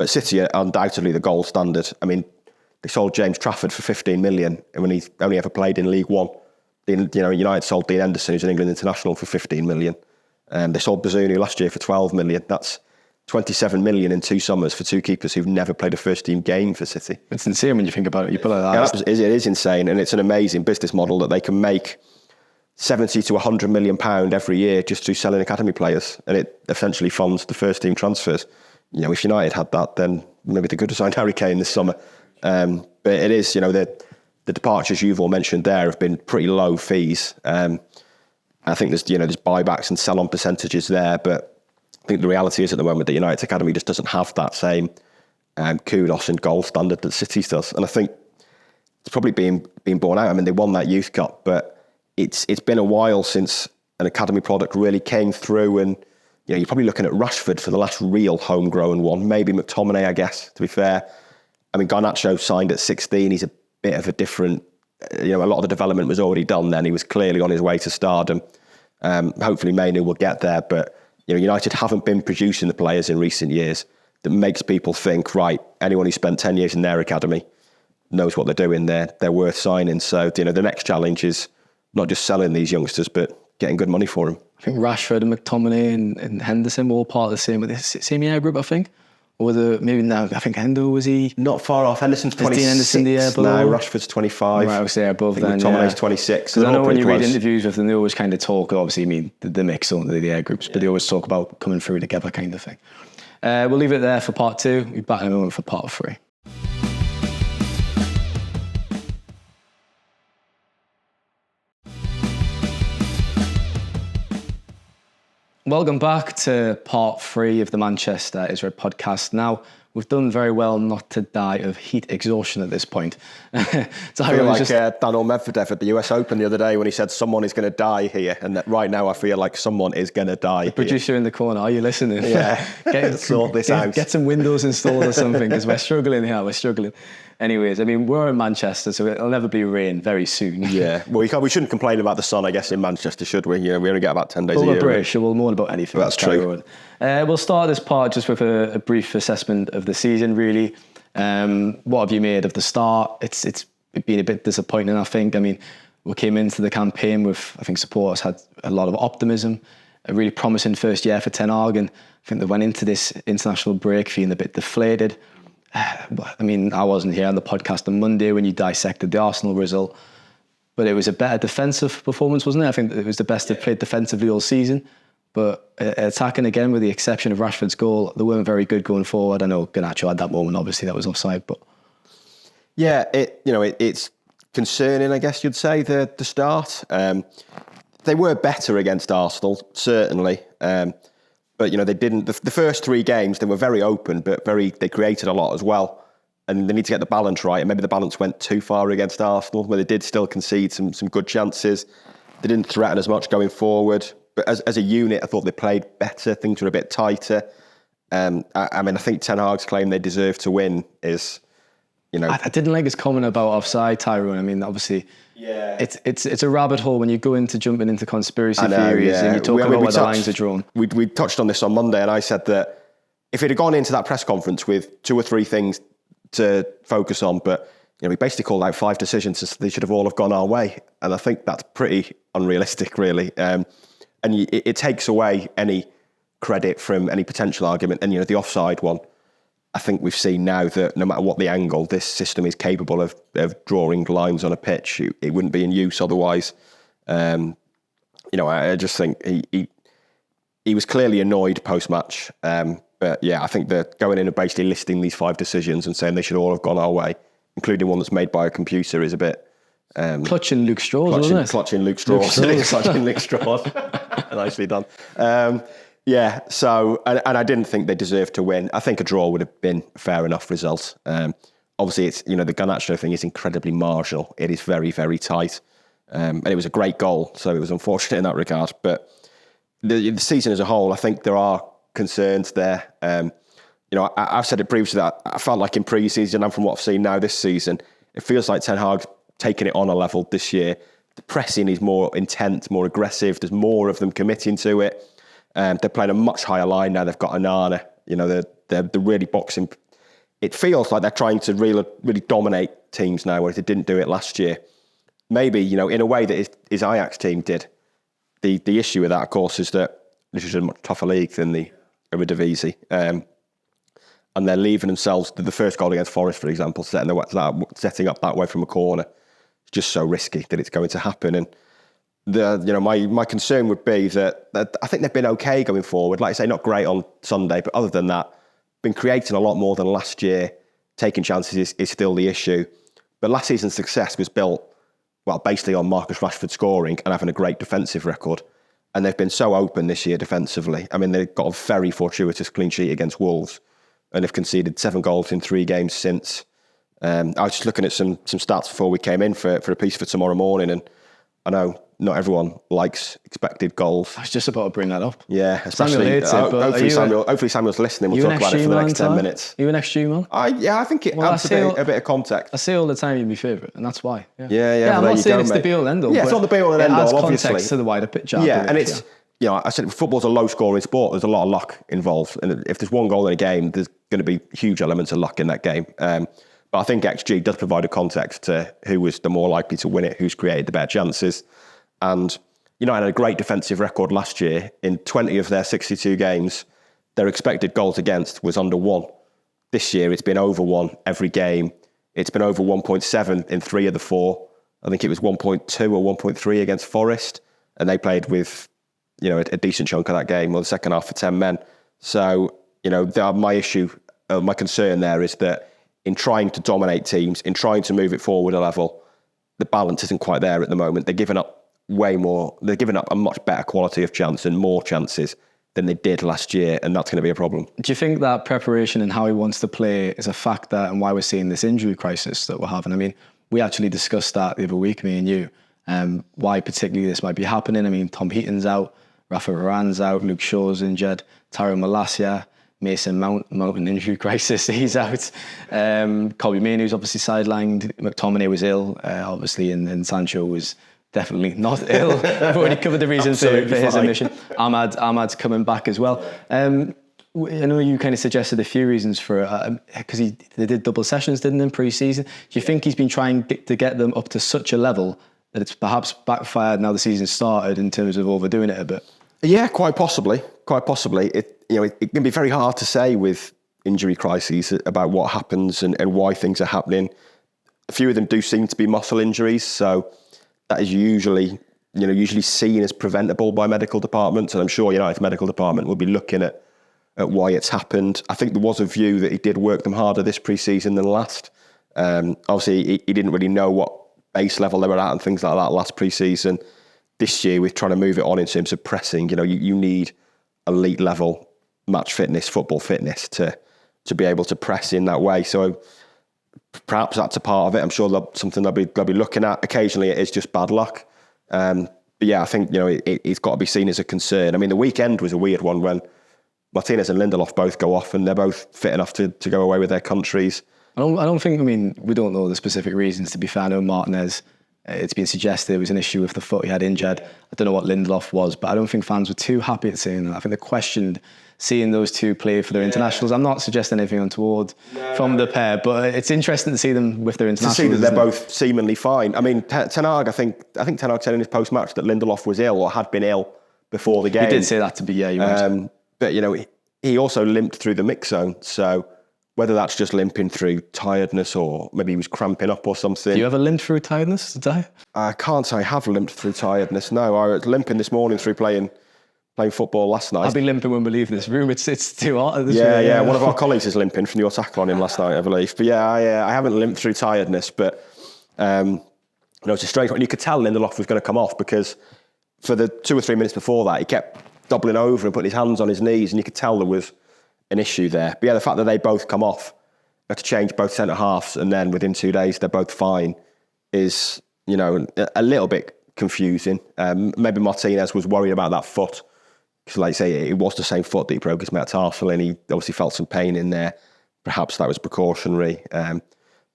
City are undoubtedly the gold standard. I mean, they sold James Trafford for 15 million when he only ever played in League One. United sold Dean Henderson, who's an England international, for 15 million. They sold Bazunu last year for 12 million. That's 27 million in 2 summers for 2 keepers who've never played a first team game for City. It's insane when you think about it. You put it like that. It is insane, and it's an amazing business model that they can make 70 to 100 million pound every year just through selling academy players, and it essentially funds the first team transfers. If United had that, then maybe they could have signed Harry Kane this summer. But it is, the departures you've all mentioned there have been pretty low fees. I think there's buybacks and sell-on percentages there, but I think the reality is at the moment that United's academy just doesn't have that same kudos and gold standard that City's does. And I think it's probably being borne out. I mean, they won that Youth Cup, but it's been a while since an academy product really came through, and you're probably looking at Rashford for the last real homegrown one. Maybe McTominay, I guess, to be fair. I mean, Garnacho signed at 16. He's a bit of a different, a lot of the development was already done then. He was clearly on his way to stardom. Hopefully Mainu will get there, but United haven't been producing the players in recent years that makes people think, right, anyone who spent 10 years in their academy knows what they're doing. They're worth signing. So, the next challenge is not just selling these youngsters, but getting good money for them. I think Rashford and McTominay and Henderson were all part of the same year group, I think. Or maybe now, I think Hendo, was he? Not far off. Henderson's 26. Henderson the year below? No, Rashford's 25. Right, I was there above then. McTominay's 26. Because I know when you read interviews with them, they always kind of talk, obviously, the mix on the year groups, but they always talk about coming through together kind of thing. We'll leave it there for part 2. We'll be back in a moment for part 3. Welcome back to part 3 of the Manchester is Red podcast. Now, we've done very well not to die of heat exhaustion at this point. I feel like Daniel Medvedev at the US Open the other day when he said someone is going to die here, and that right now I feel like someone is going to die. The producer in the corner, are you listening? Yeah, sort this out. Get some windows installed or something, because we're struggling here. We're struggling. Anyways, I mean, we're in Manchester, so it'll never be rain very soon. Yeah, well, we shouldn't complain about the sun, I guess, in Manchester, should we? We only get about 10 days a year. We're British, so we'll moan about anything. Well, that's true. We'll start this part just with a brief assessment of the season, really. What have you made of the start? It's been a bit disappointing, I think. I mean, we came into the campaign with, I think supporters had a lot of optimism, a really promising first year for Ten Hag, and I think they went into this international break feeling a bit deflated. I mean, I wasn't here on the podcast on Monday when you dissected the Arsenal result, but it was a better defensive performance, wasn't it? I think it was the best they've played defensively all season, but attacking again, with the exception of Rashford's goal, they weren't very good going forward. I know Garnacho had that moment, obviously that was offside, but yeah, it's concerning, I guess you'd say, the start. They were better against Arsenal, certainly. But, they didn't... The first 3 games, they were very open, but they created a lot as well. And they need to get the balance right. And maybe the balance went too far against Arsenal, where they did still concede some good chances. They didn't threaten as much going forward. But as a unit, I thought they played better. Things were a bit tighter. I think Ten Hag's claim they deserve to win is... I didn't like his comment about offside, Tyrone. I mean, obviously, it's a rabbit hole when you go into jumping into conspiracy theories and you talk about where the lines are drawn. We touched on this on Monday, and I said that if he'd have gone into that press conference with 2 or 3 things to focus on, but we basically called out 5 decisions, so they should have all have gone our way, and I think that's pretty unrealistic, really. And it takes away any credit from any potential argument. And the offside one, I think we've seen now that no matter what the angle, this system is capable of drawing lines on a pitch. It wouldn't be in use otherwise. I just think he was clearly annoyed post-match. But yeah, I think that going in and basically listing these 5 decisions and saying they should all have gone our way, including one that's made by a computer, is a bit... clutching Luke Straws, wasn't it? Clutching Luke Straws. Clutching Luke Straws. Nicely done. Yeah, so, and I didn't think they deserved to win. I think a draw would have been a fair enough result. Obviously, it's the Garnacho thing is incredibly marginal. It is very, very tight. And it was a great goal, so it was unfortunate in that regard. But the season as a whole, I think there are concerns there. I've said it previously that I felt like in pre-season and from what I've seen now this season, it feels like Ten Hag's taking it on a level this year. The pressing is more intense, more aggressive. There's more of them committing to it. They're playing a much higher line now. They've got Onana. They're really boxing. It feels like they're trying to really dominate teams now, whereas they didn't do it last year. Maybe, in a way that his Ajax team did. The issue with that, of course, is that this is a much tougher league than the Eredivisie. And they're leaving themselves, the first goal against Forest, for example, setting up that way from a corner. It's just so risky that it's going to happen. And my concern would be that I think they've been okay going forward. Like I say, not great on Sunday, but other than that, been creating a lot more than last year. Taking chances is still the issue. But last season's success was built, basically on Marcus Rashford scoring and having a great defensive record. And they've been so open this year defensively. I mean, they've got a very fortuitous clean sheet against Wolves, and they've conceded 7 goals in 3 games since. I was just looking at some stats before we came in for a piece for tomorrow morning, and I know not everyone likes expected goals. I was just about to bring that up. Yeah, especially hopefully Samuel's listening. We'll talk about it for the next 10 minutes. Are you an XG man? I think it adds a bit of context. I say all the time you're my favourite, and that's why. Yeah. I'm not saying it's the be all end all. Yeah, it's not the be all and end all. It adds obviously. context to the wider picture. Yeah, and it's I said football's a low scoring sport. There's a lot of luck involved, and if there's one goal in a game, there's going to be huge elements of luck in that game. But I think XG does provide a context to who was the more likely to win it, who's created the better chances. And United had a great defensive record last year. In 20 of their 62 games, their expected goals against was under 1. This year, it's been over 1 every game. It's been over 1.7 in 3 of the 4. I think it was 1.2 or 1.3 against Forest. And they played with, a decent chunk of that game, or the second half for 10 men. So, my concern there is that in trying to dominate teams, in trying to move it forward a level, the balance isn't quite there at the moment. They're giving up way more. They're giving up a much better quality of chance and more chances than they did last year, and that's going to be a problem. Do you think that preparation and how he wants to play is a factor and why we're seeing this injury crisis that we're having? I mean, we actually discussed that the other week, me and you, why particularly this might be happening. I mean, Tom Heaton's out, Rafa Varane's out, Luke Shaw's injured, Tyrone Malacia, Mason Mount an injury crisis, he's out. Kobbie Mainoo's obviously sidelined. McTominay was ill, obviously, and Sancho was definitely not ill. We've already covered the reasons for his omission. Ahmad's coming back as well. I know you kind of suggested a few reasons for it, because they did double sessions, didn't they, in pre-season? Do you think he's been trying to get them up to such a level that it's perhaps backfired now the season started in terms of overdoing it a bit? Yeah, quite possibly. It can be very hard to say with injury crises about what happens and why things are happening. A few of them do seem to be muscle injuries, so that is usually seen as preventable by medical departments, and I'm sure United's medical department will be looking at why it's happened. I think there was a view that he did work them harder this pre-season than last. Obviously, he didn't really know what base level they were at and things like that last pre-season. This year, we're trying to move it on in terms of pressing. You need elite level match fitness, football fitness to be able to press in that way. So perhaps that's a part of it. I'm sure that's something they'll be looking at. Occasionally, it is just bad luck. But yeah, I think it's got to be seen as a concern. I mean, the weekend was a weird one when Martinez and Lindelof both go off, and they're both fit enough to go away with their countries. I don't think. I mean, we don't know the specific reasons. To be fair, I know Martinez. It's been suggested there was an issue with the foot he had injured. I don't know what Lindelof was, but I don't think fans were too happy at seeing that. I think they questioned seeing those two play for their internationals. I'm not suggesting anything untoward from the pair, but it's interesting to see them with their internationals. To see that they're both seemingly fine. I mean, Ten Hag, I think Ten Hag said in his post-match that Lindelof was ill or had been ill before the game. He did say that to be, you mentioned. But, he also limped through the mix zone, so whether that's just limping through tiredness or maybe he was cramping up or something. Do you ever limp through tiredness today? I can't say I have limped through tiredness, no. I was limping this morning through playing football last night. I'll be limping when we leave this room. It's too hot. Yeah. One of our colleagues is limping from your tackle on him last night, I believe. But yeah, I haven't limped through tiredness, but it's a strange one. You could tell Lindelof was going to come off because for the 2 or 3 minutes before that, he kept doubling over and putting his hands on his knees, and you could tell there was an issue there. But yeah, the fact that they both come off, had to change both centre halves, and then within 2 days they're both fine, is a little bit confusing. Maybe Martinez was worried about that foot, because like I say, it was the same foot that he broke his metatarsal, and he obviously felt some pain in there. Perhaps that was precautionary,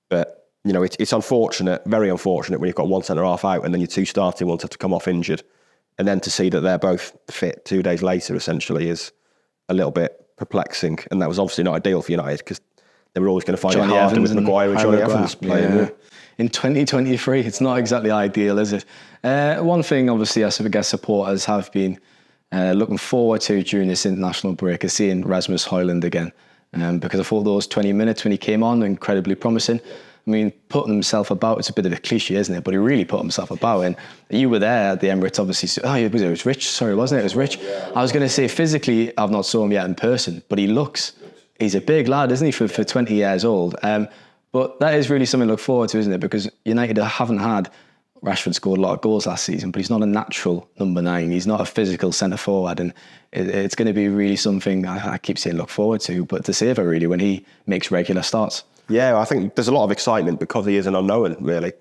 but it's unfortunate, very unfortunate, when you've got one centre half out and then your 2 starting ones have to come off injured, and then to see that they're both fit 2 days later essentially is a little bit perplexing, and that was obviously not ideal for United because they were always going to find Johnny it harder Evans with Maguire and Johnny Evans playing. Yeah. In 2023, it's not exactly ideal, is it? One thing, obviously, I guess supporters have been looking forward to during this international break is seeing Rasmus Hojlund again, because I thought those 20 minutes when he came on were incredibly promising. I mean, putting himself about, it's a bit of a cliche, isn't it? But he really put himself about. And you were there at the Emirates, obviously. It was Rich, sorry, wasn't it? It was Rich. I was going to say, physically, I've not saw him yet in person, but he's a big lad, isn't he, for 20 years old? But that is really something to look forward to, isn't it? Because United haven't had, Rashford scored a lot of goals last season, but he's not a natural number 9. He's not a physical centre forward. And it's going to be really something I keep saying look forward to, but to savour really when he makes regular starts. Yeah, I think there's a lot of excitement because he is an unknown, really.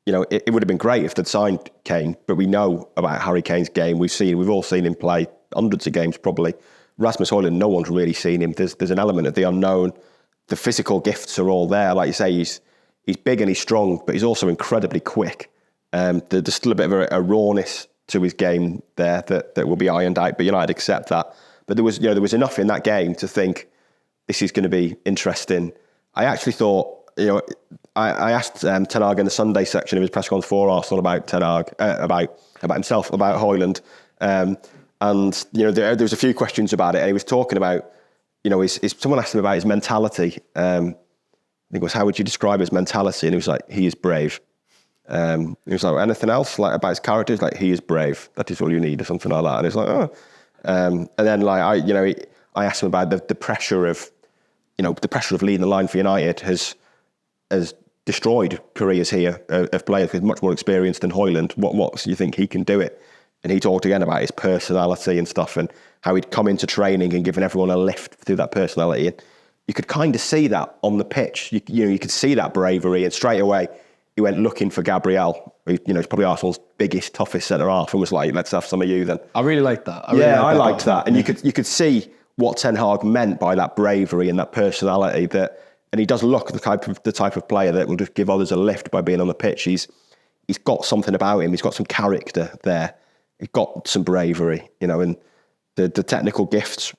it would have been great if they'd signed Kane, but we know about Harry Kane's game. We've all seen him play hundreds of games probably. Rasmus Hojlund, no one's really seen him. There's an element of the unknown. The physical gifts are all there. Like you say, he's big and he's strong, but he's also incredibly quick. There's still a bit of a rawness to his game there that will be ironed out, but United accept that. But there was enough in that game to think this is going to be interesting. I actually thought, I asked Ten Hag in the Sunday section of his press conference for Arsenal about Ten Hag, about himself, about Hojlund, and there was a few questions about it, and he was talking about, someone asked him about his mentality. I think it was, how would you describe his mentality? And he was like, he is brave. He was like, anything else like about his character? He's like, he is brave. That is all you need, or something like that. And he's like, oh. And then I asked him about the pressure of, the pressure of leading the line for United has destroyed careers here of players with much more experience than Hojlund. What do you think he can do it? And he talked again about his personality and stuff, and how he'd come into training and given everyone a lift through that personality. And you could kind of see that on the pitch. You could see that bravery, and straight away he went looking for Gabriel, who, he's probably Arsenal's biggest, toughest centre half, and was like, let's have some of you then. I really liked that. I liked that. And you could see what Ten Hag meant by that bravery and that personality, and he does look the type of player that will just give others a lift by being on the pitch. He's got something about him. He's got some character there. He's got some bravery, and the technical gifts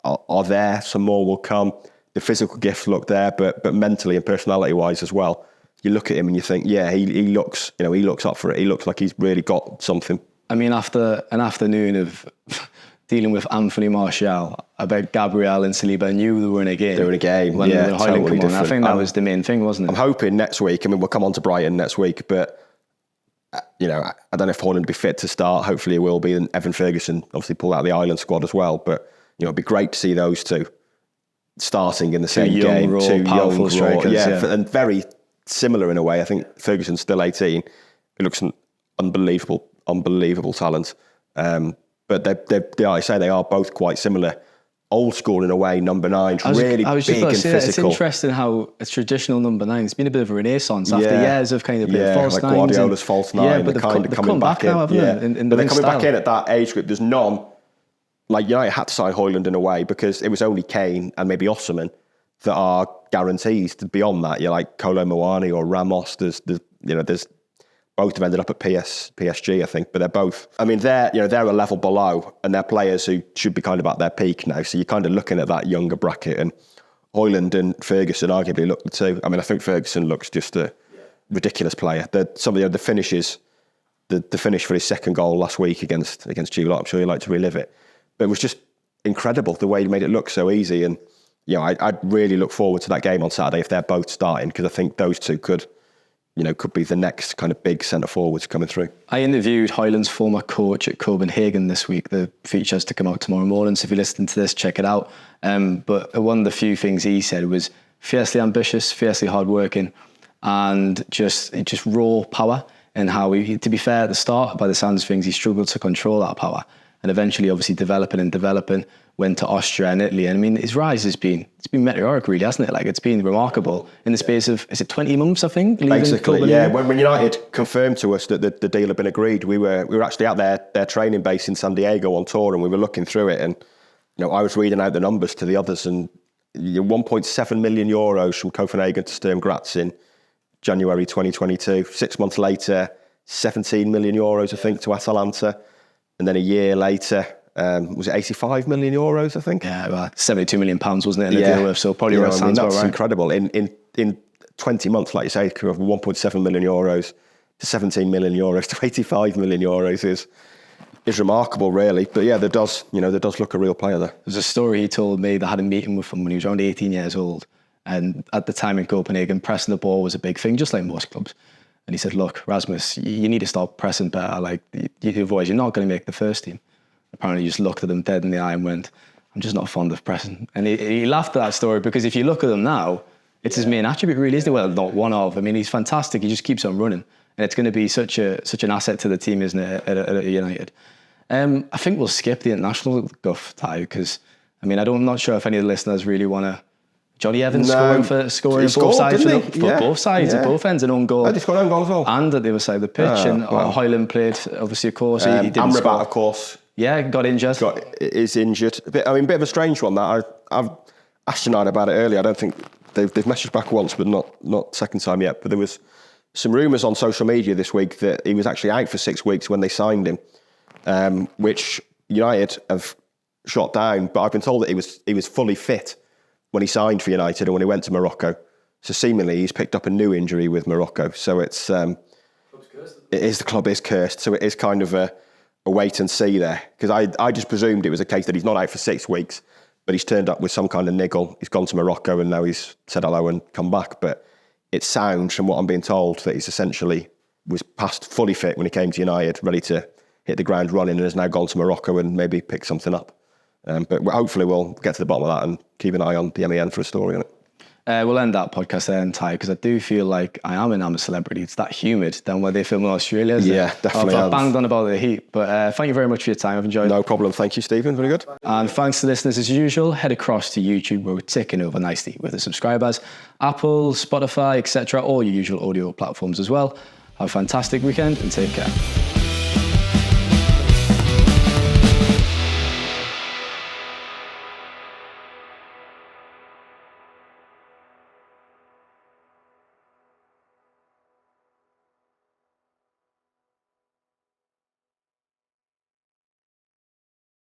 are there. Some more will come. The physical gifts look there, but mentally and personality wise as well. You look at him and you think, yeah, he looks up for it. He looks like he's really got something. I mean, after an afternoon of dealing with Antony Marshall, I bet Gabriel and Saliba knew they were in a game. They were in a game, when totally different. I think that was the main thing, wasn't it? I'm hoping next week, we'll come on to Brighton next week, but I don't know if Hojlund will be fit to start. Hopefully he will be. And Evan Ferguson obviously pulled out the Ireland squad as well. But, it'd be great to see those two starting in the same game. Two powerful strikers. Yeah, and very similar in a way. I think Ferguson's still 18. He looks an unbelievable talent. But they are both quite similar. Old school in a way, number 9, really big and physical. It's interesting how a traditional number 9, it's been a bit of a renaissance after years of kind of playing false like nines. Guardiola's false 9. But they've come back now, haven't they? But they're coming back in at that age group. There's none, like United had to sign Hojlund in a way because it was only Kane and maybe Osimhen that are guarantees. Beyond that, you're like Kolo Muani or Ramos. There's both have ended up at PSG, I think, but they're both. I mean, they're a level below, and they're players who should be kind of at their peak now. So you're kind of looking at that younger bracket, and Hojlund and Ferguson arguably look the two. I mean, I think Ferguson looks just a ridiculous player. Some of the finishes, the finish for his second goal last week against Chula, I'm sure you'd like to relive it, but it was just incredible the way he made it look so easy. And I'd really look forward to that game on Saturday if they're both starting, because I think those two could be the next kind of big centre forwards coming through. I interviewed Hojlund's former coach at Copenhagen this week. The feature has to come out tomorrow morning, so if you're listening to this, check it out. But one of the few things he said was fiercely ambitious, fiercely hardworking, and just raw power. And how to be fair, at the start, by the sounds of things, he struggled to control that power. And eventually, obviously, developing, went to Austria and Italy. And I mean, his rise it's been meteoric, really, hasn't it? Like, it's been remarkable in the space of, is it 20 months, I think? Basically, yeah. When United confirmed to us that the deal had been agreed, we were actually at their training base in San Diego on tour, and we were looking through it. And, I was reading out the numbers to the others, and 1.7 million euros from Copenhagen to Sturm Graz in January 2022. 6 months later, 17 million euros, I think, to Atalanta. And then a year later, was it 85 million euros, I think? Yeah, well, 72 million pounds, wasn't it, in the deal with? So probably around sounds that's right. Incredible. In 20 months, like you say, from 1.7 million euros to 17 million euros to 85 million euros is remarkable, really. But yeah, there does look a real player there. There's a story he told me that I had a meeting with him when he was around 18 years old. And at the time in Copenhagen, pressing the ball was a big thing, just like most clubs. And he said, look, Rasmus, you need to start pressing better. Like, otherwise you're not going to make the first team. Apparently he just looked at them dead in the eye and went, I'm just not fond of pressing. And he laughed at that story because if you look at him now, it's his main attribute, really, isn't it? Well, not one of. I mean, he's fantastic. He just keeps on running. And it's going to be such an asset to the team, isn't it, at United? I think we'll skip the international guff, Ty, because, I mean, I'm not sure if any of the listeners really want to, Johnny Evans scoring both sides. Both sides at both ends, an own goal. Oh, he scored an own goal as well. And at the other side of the pitch. Hojlund played, obviously, of course. He didn't score. Amrabat, of course. Yeah, got injured. Is injured. Bit of a strange one that I've asked United about it earlier. I don't think they've messaged back once, but not second time yet. But there was some rumours on social media this week that he was actually out for 6 weeks when they signed him, which United have shot down. But I've been told that he was fully fit when he signed for United and when he went to Morocco. So seemingly he's picked up a new injury with Morocco. So it's the club is cursed. So it is kind of a wait and see there, because I just presumed it was a case that he's not out for 6 weeks, but he's turned up with some kind of niggle. He's gone to Morocco and now he's said hello and come back. But it sounds, from what I'm being told, that he's essentially was past fully fit when he came to United, ready to hit the ground running, and has now gone to Morocco and maybe pick something up. But hopefully we'll get to the bottom of that and keep an eye on the MEN for a story on it. We'll end that podcast there, Ty, because I do feel like I am a celebrity. It's that humid down where they film in Australia, isn't it? Yeah, definitely. I've banged on about the heat, but thank you very much for your time. I've enjoyed it. No problem. Thank you, Stephen. Very good. And thanks to listeners as usual. Head across to YouTube, where we're ticking over nicely with the subscribers. Apple, Spotify, etc. All your usual audio platforms as well. Have a fantastic weekend and take care.